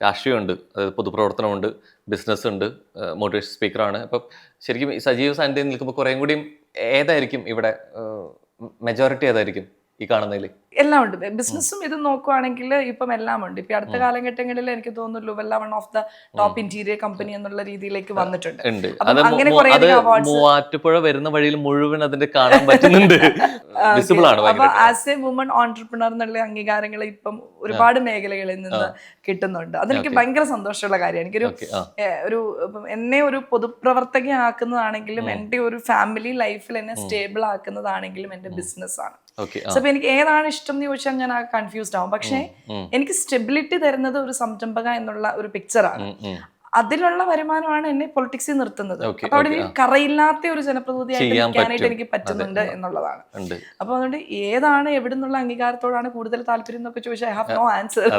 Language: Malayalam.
രാഷ്ട്രീയമുണ്ട്, അതായത് പൊതുപ്രവർത്തനമുണ്ട്, ബിസിനസ് ഉണ്ട്, മോട്ടിവേഷൻ സ്പീക്കറാണ്. അപ്പം ശരിക്കും ഈ സജീവ സാന്നിധ്യം നിൽക്കുമ്പോൾ കുറേം കൂടിയും ഏതായിരിക്കും ഇവിടെ മെജോറിറ്റി ഏതായിരിക്കും ഈ കാണുന്നതിൽ? എല്ലാം ഉണ്ട്. ബിസിനസ്സും ഇത് നോക്കുവാണെങ്കിൽ ഇപ്പം എല്ലാം ഉണ്ട്. ഇപ്പം അടുത്ത കാലഘട്ടങ്ങളിൽ എനിക്ക് തോന്നുന്നു ലുവല്ല one of the top interior company എന്നുള്ള രീതിയിലേക്ക് വന്നിട്ടുണ്ട്. അപ്പം അങ്ങനെ കുറേ അവാർഡ്സ് മൂവാറ്റുപുഴ വരുന്ന വഴിയിൽ മുഴുവൻ അതിന്റെ കാണാൻ പറ്റുന്നുണ്ട്. വിസിബിൾ ആണ്. അപ്പൊ ആസ് എ വുമൺ ഓൺടർപ്രണർ എന്നുള്ള അംഗീകാരങ്ങൾ ഇപ്പം ഒരുപാട് മേഖലകളിൽ നിന്ന് കിട്ടുന്നുണ്ട്. അതെനിക്ക് ഭയങ്കര സന്തോഷമുള്ള കാര്യമാണ്. എനിക്കൊരു എന്നെ ഒരു പൊതുപ്രവർത്തകയാക്കുന്നതാണെങ്കിലും എൻ്റെ ഒരു ഫാമിലി ലൈഫിൽ എന്നെ സ്റ്റേബിൾ ആക്കുന്നതാണെങ്കിലും എൻ്റെ ബിസിനസ്സാണ്. സോ അപ്പൊ എനിക്ക് ഏതാണ് ഇഷ്ടം എന്ന് ചോദിച്ചാൽ ഞാൻ കൺഫ്യൂസ്ഡ് ആവും. പക്ഷേ എനിക്ക് സ്റ്റെബിലിറ്റി തരുന്നത് ഒരു സംരംഭക എന്നുള്ള ഒരു പിക്ചറാണ്. അതിലുള്ള വരുമാനമാണ് എന്നെ പൊളിറ്റിക്സിൽ നിർത്തുന്നത്. അപ്പൊ അവിടെ കറയില്ലാത്ത ഒരു ജനപ്രതിനിധിയായിട്ട് നിൽക്കാനായിട്ട് എനിക്ക് പറ്റുന്നുണ്ട് എന്നുള്ളതാണ്. അപ്പൊ അതുകൊണ്ട് ഏതാണ് എവിടെ നിന്നുള്ള അംഗീകാരത്തോടാണ് കൂടുതൽ താല്പര്യം എന്നൊക്കെ ചോദിച്ചാൽ ഐ ഹാവ് നോ ആൻസർ.